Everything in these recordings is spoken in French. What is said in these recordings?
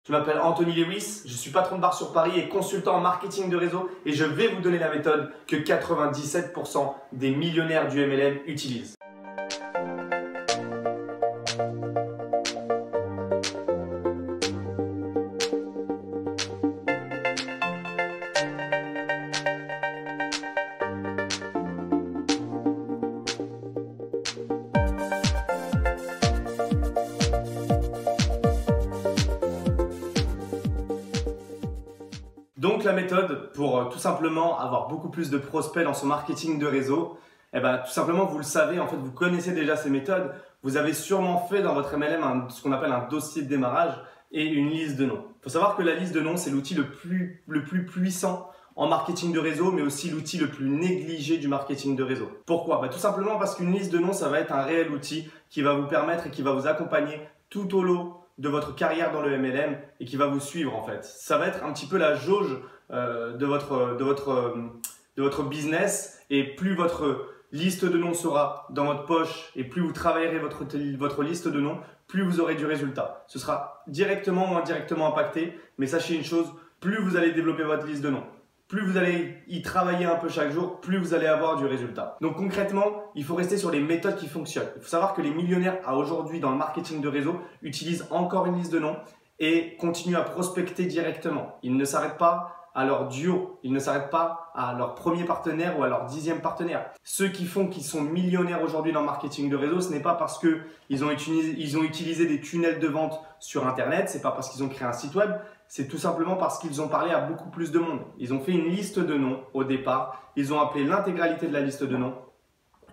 Je m'appelle Anthony Lewis, je suis patron de bar sur Paris et consultant en marketing de réseau et je vais vous donner la méthode que 97% des millionnaires du MLM utilisent. Donc la méthode pour tout simplement avoir beaucoup plus de prospects dans son marketing de réseau, tout simplement vous le savez, en fait vous connaissez déjà ces méthodes, vous avez sûrement fait dans votre MLM ce qu'on appelle un dossier de démarrage et une liste de noms. Il faut savoir que la liste de noms c'est l'outil le plus puissant en marketing de réseau, mais aussi l'outil le plus négligé du marketing de réseau. Pourquoi? Tout simplement parce qu'une liste de noms ça va être un réel outil qui va vous permettre et qui va vous accompagner tout au long de votre carrière dans le MLM et qui va vous suivre en fait. Ça va être un petit peu la jauge de votre business et plus votre liste de noms sera dans votre poche et plus vous travaillerez votre liste de noms, plus vous aurez du résultat. Ce sera directement ou indirectement impacté, mais sachez une chose, plus vous allez développer votre liste de noms, plus vous allez y travailler un peu chaque jour, plus vous allez avoir du résultat. Donc concrètement, il faut rester sur les méthodes qui fonctionnent. Il faut savoir que les millionnaires à aujourd'hui dans le marketing de réseau utilisent encore une liste de noms et continuent à prospecter directement. Ils ne s'arrêtent pas à leur duo, ils ne s'arrêtent pas à leur premier partenaire ou à leur 10e partenaire. Ceux qui font qu'ils sont millionnaires aujourd'hui dans le marketing de réseau, ce n'est pas parce qu'ils ont utilisé des tunnels de vente sur Internet, c'est pas parce qu'ils ont créé un site web, c'est tout simplement parce qu'ils ont parlé à beaucoup plus de monde. Ils ont fait une liste de noms au départ, ils ont appelé l'intégralité de la liste de noms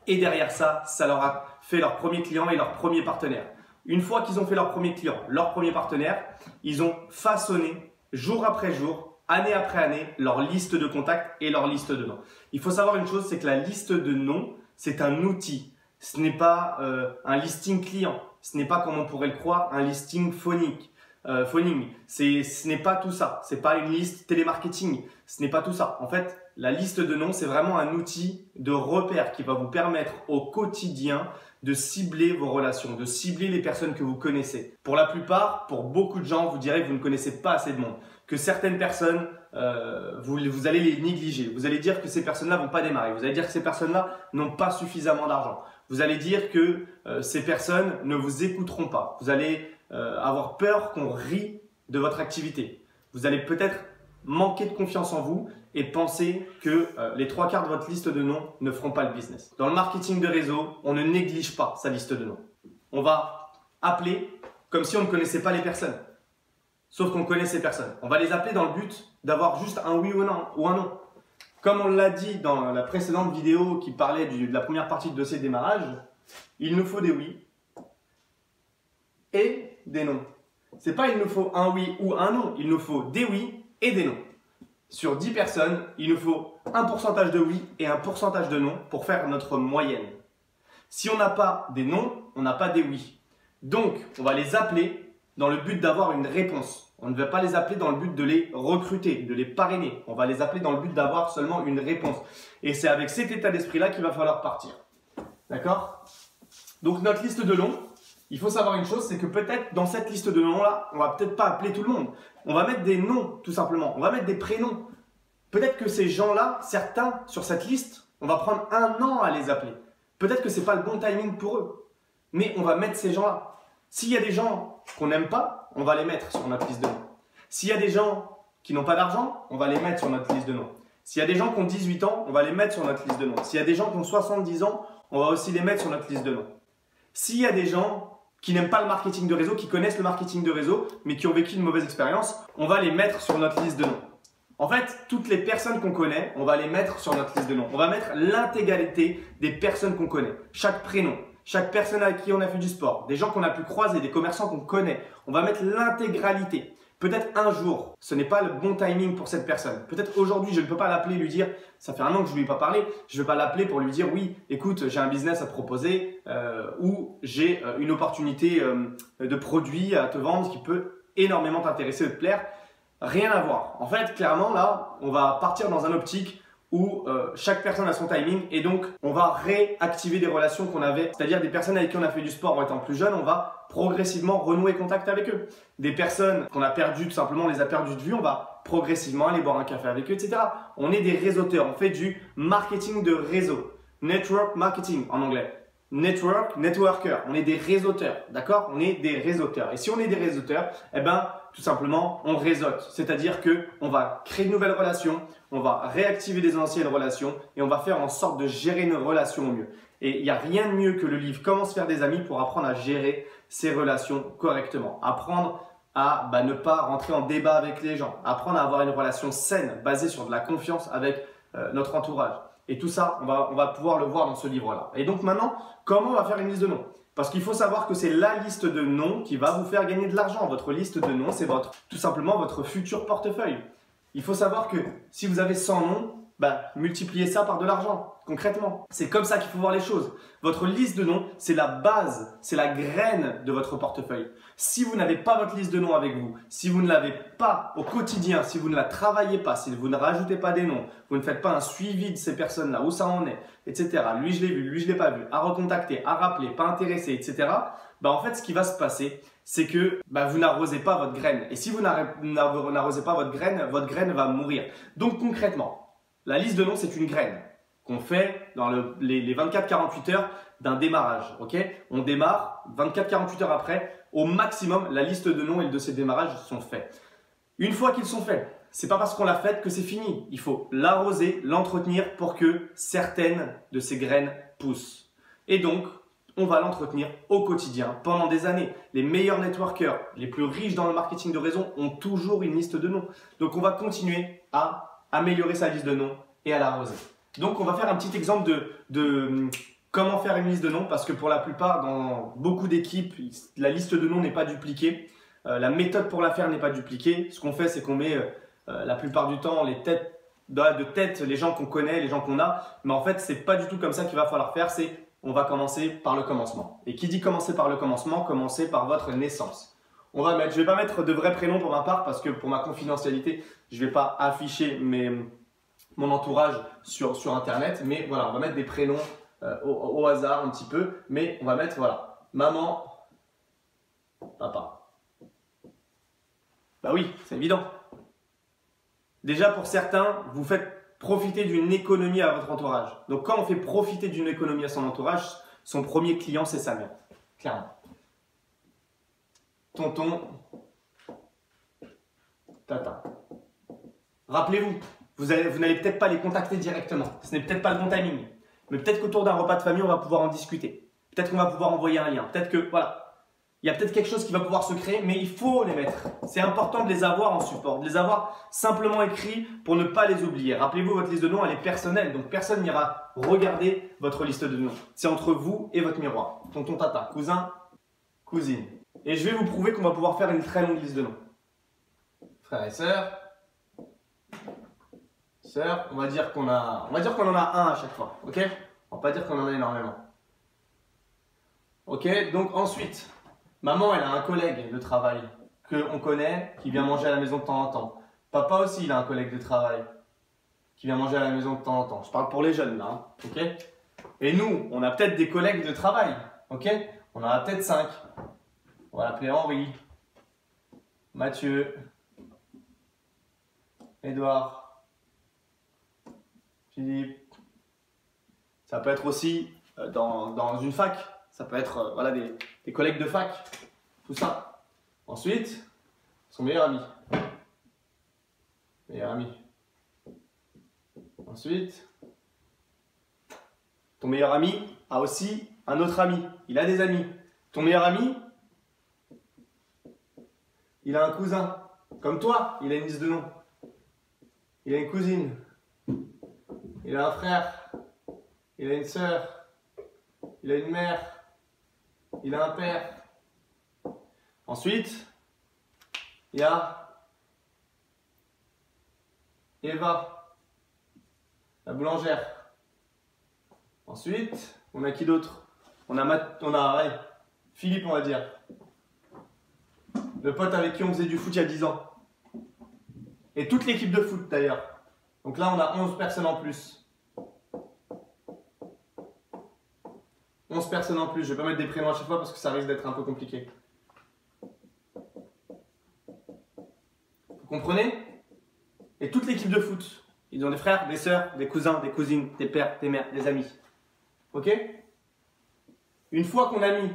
et derrière ça, ça leur a fait leur premier client et leur premier partenaire. Une fois qu'ils ont fait leur premier client, leur premier partenaire, ils ont façonné jour après jour, année après année, leur liste de contacts et leur liste de noms. Il faut savoir une chose, c'est que la liste de noms, c'est un outil. Ce n'est pas un listing client. Ce n'est pas, comme on pourrait le croire, un listing phonique. Ce n'est pas tout ça. Ce n'est pas une liste télémarketing. Ce n'est pas tout ça. En fait, la liste de noms, c'est vraiment un outil de repère qui va vous permettre au quotidien de cibler vos relations, de cibler les personnes que vous connaissez. Pour la plupart, pour beaucoup de gens, vous direz que vous ne connaissez pas assez de monde, que certaines personnes, vous allez les négliger. Vous allez dire que ces personnes-là vont pas démarrer. Vous allez dire que ces personnes-là n'ont pas suffisamment d'argent. Vous allez dire que ces personnes ne vous écouteront pas. Vous allez avoir peur qu'on rit de votre activité. Vous allez peut-être manquer de confiance en vous et penser que les 3/4 de votre liste de noms ne feront pas le business. Dans le marketing de réseau, on ne néglige pas sa liste de noms. On va appeler comme si on ne connaissait pas les personnes. Sauf qu'on connaît ces personnes. On va les appeler dans le but d'avoir juste un oui ou un non. Comme on l'a dit dans la précédente vidéo qui parlait de la première partie du dossier de démarrage, il nous faut des oui et des non. C'est pas il nous faut un oui ou un non, il nous faut des oui et des non. Sur 10 personnes, il nous faut un pourcentage de oui et un pourcentage de non pour faire notre moyenne. Si on n'a pas des non, on n'a pas des oui. Donc, on va les appeler dans le but d'avoir une réponse. On ne va pas les appeler dans le but de les recruter, de les parrainer. On va les appeler dans le but d'avoir seulement une réponse. Et c'est avec cet état d'esprit-là qu'il va falloir partir. D'accord? Donc, notre liste de noms, il faut savoir une chose, c'est que peut-être dans cette liste de noms-là, on va peut-être pas appeler tout le monde. On va mettre des noms, tout simplement. On va mettre des prénoms. Peut-être que ces gens-là, certains sur cette liste, on va prendre un an à les appeler. Peut-être que ce n'est pas le bon timing pour eux. Mais on va mettre ces gens-là. S'il y a des gens qu'on n'aime pas, on va les mettre sur notre liste de noms. S'il y a des gens qui n'ont pas d'argent, on va les mettre sur notre liste de noms. S'il y a des gens qui ont 18 ans, on va les mettre sur notre liste de noms. S'il y a des gens qui ont 70 ans, on va aussi les mettre sur notre liste de noms. S'il y a des gens qui n'aiment pas le marketing de réseau, qui connaissent le marketing de réseau, mais qui ont vécu une mauvaise expérience, on va les mettre sur notre liste de noms. En fait, toutes les personnes qu'on connaît, on va les mettre sur notre liste de noms. On va mettre l'intégralité des personnes qu'on connaît. Chaque prénom, chaque personne avec qui on a fait du sport, des gens qu'on a pu croiser, des commerçants qu'on connaît. On va mettre l'intégralité. Peut-être un jour, ce n'est pas le bon timing pour cette personne. Peut-être aujourd'hui, je ne peux pas l'appeler et lui dire « ça fait un an que je ne lui ai pas parlé ». Je ne vais pas l'appeler pour lui dire « oui, écoute, j'ai un business à te proposer ou j'ai une opportunité de produit à te vendre qui peut énormément t'intéresser et te plaire ». Rien à voir. En fait, clairement, là, on va partir dans un optique où chaque personne a son timing et donc on va réactiver des relations qu'on avait, c'est-à-dire des personnes avec qui on a fait du sport en étant plus jeune, on va progressivement renouer contact avec eux. Des personnes qu'on a perdues, tout simplement on les a perdues de vue, on va progressivement aller boire un café avec eux, etc. On est des réseauteurs, on fait du marketing de réseau, network marketing en anglais. Networker, on est des réseauteurs, d'accord? On est des réseauteurs. Et si on est des réseauteurs, eh ben, tout simplement, on réseaute. C'est-à-dire que on va créer de nouvelles relations, on va réactiver des anciennes relations et on va faire en sorte de gérer nos relations au mieux. Et il n'y a rien de mieux que le livre Comment se faire des amis pour apprendre à gérer ses relations correctement. Apprendre à ne pas rentrer en débat avec les gens. Apprendre à avoir une relation saine, basée sur de la confiance avec notre entourage. Et tout ça, on va pouvoir le voir dans ce livre-là. Et donc maintenant, comment on va faire une liste de noms? Parce qu'il faut savoir que c'est la liste de noms qui va vous faire gagner de l'argent. Votre liste de noms, c'est tout simplement votre futur portefeuille. Il faut savoir que si vous avez 100 noms, multipliez ça par de l'argent, concrètement. C'est comme ça qu'il faut voir les choses. Votre liste de noms, c'est la base, c'est la graine de votre portefeuille. Si vous n'avez pas votre liste de noms avec vous, si vous ne l'avez pas au quotidien, si vous ne la travaillez pas, si vous ne rajoutez pas des noms, vous ne faites pas un suivi de ces personnes-là, où ça en est, etc. Lui, je l'ai vu, lui, je l'ai pas vu, à recontacter, à rappeler, pas intéressé, etc. En fait, ce qui va se passer, c'est que vous n'arrosez pas votre graine. Et si vous n'arrosez pas votre graine va mourir. Donc concrètement, la liste de noms, c'est une graine qu'on fait dans les 24-48 heures d'un démarrage. Okay, on démarre, 24-48 heures après, au maximum, la liste de noms et de ces démarrages sont faits. Une fois qu'ils sont faits, c'est pas parce qu'on l'a faite que c'est fini. Il faut l'arroser, l'entretenir pour que certaines de ces graines poussent. Et donc, on va l'entretenir au quotidien pendant des années. Les meilleurs networkers, les plus riches dans le marketing de réseau ont toujours une liste de noms. Donc, on va continuer à améliorer sa liste de noms et à l'arroser. Donc, on va faire un petit exemple de comment faire une liste de noms parce que pour la plupart, dans beaucoup d'équipes, la liste de noms n'est pas dupliquée. La méthode pour la faire n'est pas dupliquée. Ce qu'on fait, c'est qu'on met la plupart du temps les têtes de tête, les gens qu'on connaît, les gens qu'on a. Mais en fait, c'est pas du tout comme ça qu'il va falloir faire. On va commencer par le commencement. Et qui dit commencer par le commencement, commencer par votre naissance. Je ne vais pas mettre de vrais prénoms pour ma part parce que pour ma confidentialité, je ne vais pas afficher mon entourage sur Internet. Mais voilà, on va mettre des prénoms au hasard un petit peu. Mais on va mettre, voilà, maman, papa. Bah oui, c'est évident. Déjà pour certains, vous faites profiter d'une économie à votre entourage. Donc quand on fait profiter d'une économie à son entourage, son premier client c'est sa mère. Clairement. Tonton, tata. Rappelez-vous, vous n'allez peut-être pas les contacter directement. Ce n'est peut-être pas le bon timing. Mais peut-être qu'autour d'un repas de famille, on va pouvoir en discuter. Peut-être qu'on va pouvoir envoyer un lien. Peut-être que, voilà. Il y a peut-être quelque chose qui va pouvoir se créer, mais il faut les mettre. C'est important de les avoir en support, de les avoir simplement écrits pour ne pas les oublier. Rappelez-vous, votre liste de noms, elle est personnelle, donc personne n'ira regarder votre liste de noms. C'est entre vous et votre miroir. Tonton, tata, cousin, cousine. Et je vais vous prouver qu'on va pouvoir faire une très longue liste de noms. Frères et sœurs. Sœurs, on va dire qu'on en a un à chaque fois, ok? On va pas dire qu'on en a énormément. Ok, donc ensuite. Maman, elle a un collègue de travail qu'on connaît, qui vient manger à la maison de temps en temps. Papa aussi, il a un collègue de travail qui vient manger à la maison de temps en temps. Je parle pour les jeunes là, hein, ok? Et nous, on a peut-être des collègues de travail, ok? On en a peut-être 5. On va l'appeler Henri, Mathieu, Edouard, Philippe. Ça peut être aussi dans une fac. Ça peut être voilà, des collègues de fac, tout ça. Ensuite, son meilleur ami. Meilleur ami. Ensuite, ton meilleur ami a aussi un autre ami. Il a des amis. Ton meilleur ami, il a un cousin. Comme toi, il a une liste de noms. Il a une cousine. Il a un frère. Il a une sœur. Il a une mère. Il a un père. Ensuite, il y a Eva, la boulangère. Ensuite, on a qui d'autre? On a Philippe, on va dire. Le pote avec qui on faisait du foot il y a 10 ans. Et toute l'équipe de foot d'ailleurs. Donc là, on a 11 personnes en plus. 11 personnes en plus. Je ne vais pas mettre des prénoms à chaque fois parce que ça risque d'être un peu compliqué. Vous comprenez? Et toute l'équipe de foot. Ils ont des frères, des sœurs, des cousins, des cousines, des pères, des mères, des amis. Ok? Une fois qu'on a mis,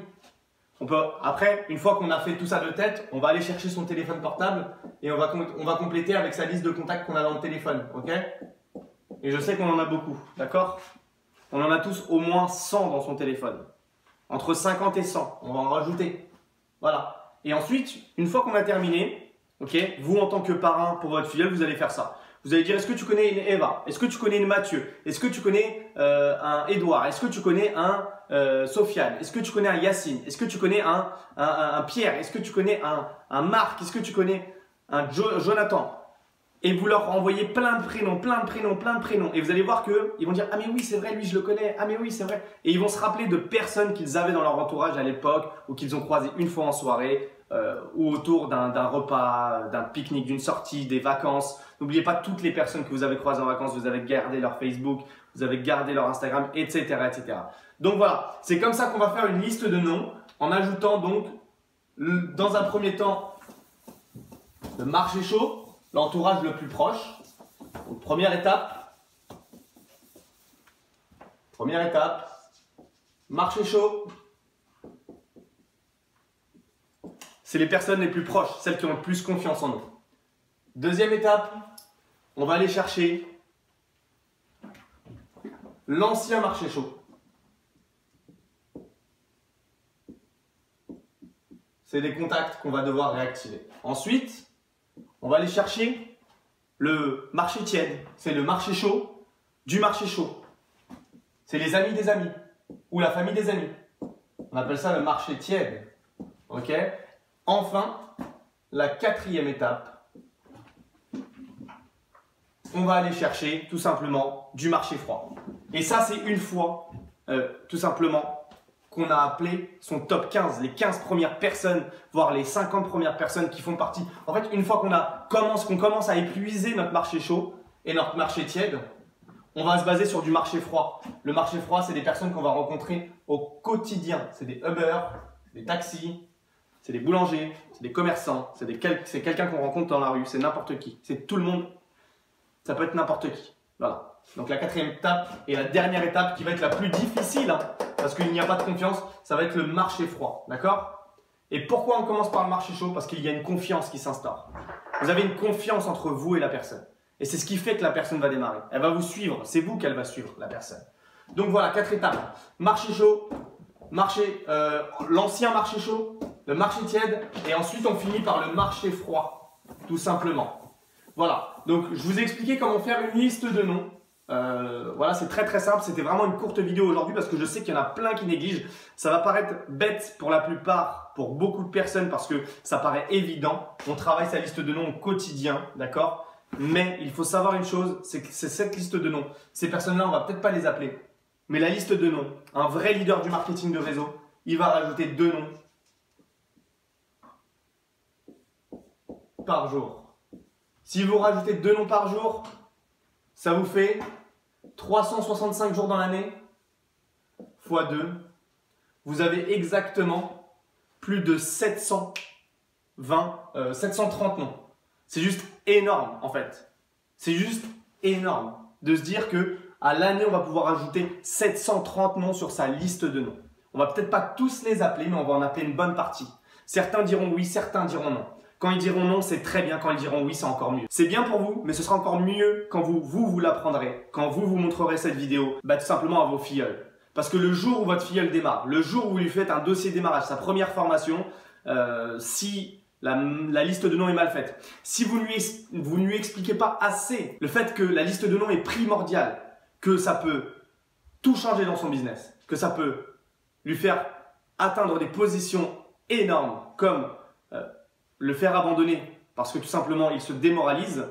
après, une fois qu'on a fait tout ça de tête, on va aller chercher son téléphone portable et on va compléter avec sa liste de contacts qu'on a dans le téléphone. Ok? Et je sais qu'on en a beaucoup. D'accord? On en a tous au moins 100 dans son téléphone. Entre 50 et 100. On va en rajouter. Voilà. Et ensuite, une fois qu'on a terminé, ok, vous en tant que parrain pour votre filleule, vous allez faire ça. Vous allez dire, est-ce que tu connais une Eva? Est-ce que tu connais une Mathieu? Est-ce que tu connais un Edouard? Est-ce que tu connais un Sofiane? Est-ce que tu connais un Yacine? Est-ce que tu connais un Pierre? Est-ce que tu connais un Marc? Est-ce que tu connais un Jonathan? Et vous leur envoyez plein de prénoms, plein de prénoms, plein de prénoms. Et vous allez voir qu'ils vont dire, ah mais oui c'est vrai, lui je le connais, ah mais oui c'est vrai. Et ils vont se rappeler de personnes qu'ils avaient dans leur entourage à l'époque ou qu'ils ont croisées une fois en soirée ou autour d'un repas, d'un pique-nique, d'une sortie, des vacances. N'oubliez pas toutes les personnes que vous avez croisées en vacances, vous avez gardé leur Facebook, vous avez gardé leur Instagram, etc. etc. Donc voilà, c'est comme ça qu'on va faire une liste de noms en ajoutant donc dans un premier temps le marché chaud, l'entourage le plus proche. Donc, première étape, marché chaud. C'est les personnes les plus proches, celles qui ont le plus confiance en nous. Deuxième étape, on va aller chercher l'ancien marché chaud. C'est des contacts qu'on va devoir réactiver. Ensuite, on va aller chercher le marché tiède. C'est le marché chaud du marché chaud. C'est les amis des amis ou la famille des amis. On appelle ça le marché tiède. Ok? Enfin, la quatrième étape, on va aller chercher tout simplement du marché froid. Et ça, c'est une fois tout simplement qu'on a appelé son top 15, les 15 premières personnes, voire les 50 premières personnes qui font partie. En fait, une fois qu'on commence à épuiser notre marché chaud et notre marché tiède, on va se baser sur du marché froid. Le marché froid, c'est des personnes qu'on va rencontrer au quotidien. C'est des Uber, des taxis, c'est des boulangers, c'est des commerçants, c'est quelqu'un qu'on rencontre dans la rue, c'est n'importe qui. C'est tout le monde, ça peut être n'importe qui. Voilà. Donc la quatrième étape et la dernière étape qui va être la plus difficile, hein, parce qu'il n'y a pas de confiance, ça va être le marché froid. D'accord? Et pourquoi on commence par le marché chaud? Parce qu'il y a une confiance qui s'instaure. Vous avez une confiance entre vous et la personne. Et c'est ce qui fait que la personne va démarrer. Elle va vous suivre. C'est vous qu'elle va suivre, la personne. Donc voilà, 4 étapes. Marché chaud, l'ancien marché chaud, le marché tiède, et ensuite on finit par le marché froid, tout simplement. Voilà. Donc je vous ai expliqué comment faire une liste de noms. Voilà, c'est très très simple. C'était vraiment une courte vidéo aujourd'hui parce que je sais qu'il y en a plein qui négligent. Ça va paraître bête pour la plupart, pour beaucoup de personnes parce que ça paraît évident. On travaille sa liste de noms au quotidien, d'accord? Mais il faut savoir une chose, c'est que c'est cette liste de noms. Ces personnes-là, on va peut-être pas les appeler. Mais la liste de noms, un vrai leader du marketing de réseau, il va rajouter 2 noms par jour. Si vous rajoutez 2 noms par jour, ça vous fait 365 jours dans l'année fois 2. Vous avez exactement plus de 730 noms. C'est juste énorme en fait. C'est juste énorme de se dire que à l'année, on va pouvoir ajouter 730 noms sur sa liste de noms. On va peut-être pas tous les appeler, mais on va en appeler une bonne partie. Certains diront oui, certains diront non. Quand ils diront non, c'est très bien. Quand ils diront oui, c'est encore mieux. C'est bien pour vous, mais ce sera encore mieux quand vous l'apprendrez. Quand vous montrerez cette vidéo, tout simplement à vos filleuls. Parce que le jour où votre filleule démarre, le jour où vous lui faites un dossier démarrage, sa première formation, si la liste de noms est mal faite, si vous ne lui expliquez pas assez le fait que la liste de noms est primordiale, que ça peut tout changer dans son business, que ça peut lui faire atteindre des positions énormes comme le faire abandonner parce que tout simplement il se démoralise,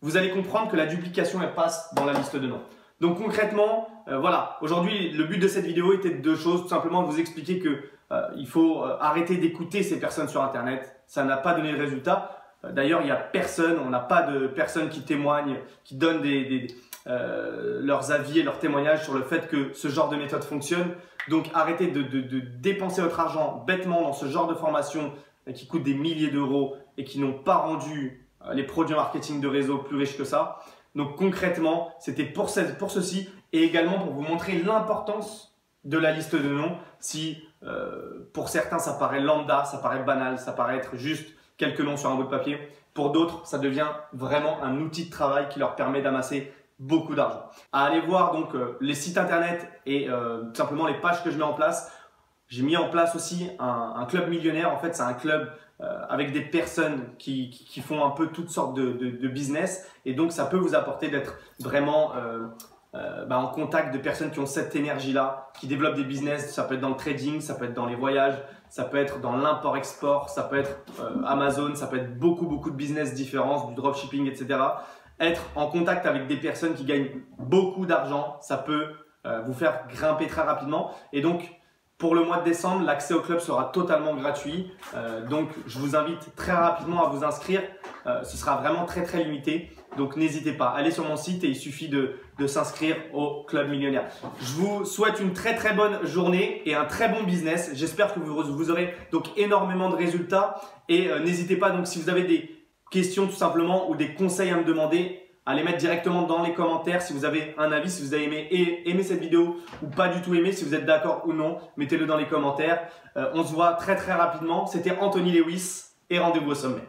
vous allez comprendre que la duplication elle passe dans la liste de noms. Donc concrètement, voilà, aujourd'hui le but de cette vidéo était de 2 choses, tout simplement de vous expliquer que il faut arrêter d'écouter ces personnes sur internet, ça n'a pas donné de résultat. D'ailleurs, il n'y a personne, on n'a pas de personnes qui témoignent, qui donnent leurs avis et leurs témoignages sur le fait que ce genre de méthode fonctionne. Donc, arrêtez de dépenser votre argent bêtement dans ce genre de formation qui coûte des milliers d'euros et qui n'ont pas rendu les produits marketing de réseau plus riches que ça. Donc, concrètement, c'était pour ceci et également pour vous montrer l'importance de la liste de noms. Si pour certains, ça paraît lambda, ça paraît banal, ça paraît être juste quelques noms sur un bout de papier. Pour d'autres, ça devient vraiment un outil de travail qui leur permet d'amasser beaucoup d'argent. Allez voir donc les sites internet et tout simplement les pages que je mets en place. J'ai mis en place aussi un club millionnaire. En fait, c'est un club avec des personnes qui font un peu toutes sortes de business. Et donc, ça peut vous apporter d'être vraiment en contact de personnes qui ont cette énergie-là, qui développent des business. Ça peut être dans le trading, ça peut être dans les voyages, ça peut être dans l'import-export, ça peut être Amazon, ça peut être beaucoup de business différents, du dropshipping, etc. Être en contact avec des personnes qui gagnent beaucoup d'argent, ça peut vous faire grimper très rapidement. Et donc, pour le mois de décembre, l'accès au club sera totalement gratuit. Donc, je vous invite très rapidement à vous inscrire. Ce sera vraiment très limité. Donc, n'hésitez pas. Allez sur mon site et il suffit de s'inscrire au Club Millionnaire. Je vous souhaite une très bonne journée et un très bon business. J'espère que vous aurez donc énormément de résultats. Et n'hésitez pas, donc, si vous avez des questions tout simplement ou des conseils à me demander, à les mettre directement dans les commentaires. Si vous avez un avis, si vous avez aimé cette vidéo ou pas du tout aimé, si vous êtes d'accord ou non, mettez-le dans les commentaires. On se voit très rapidement. C'était Anthony Lewis et rendez-vous au sommet.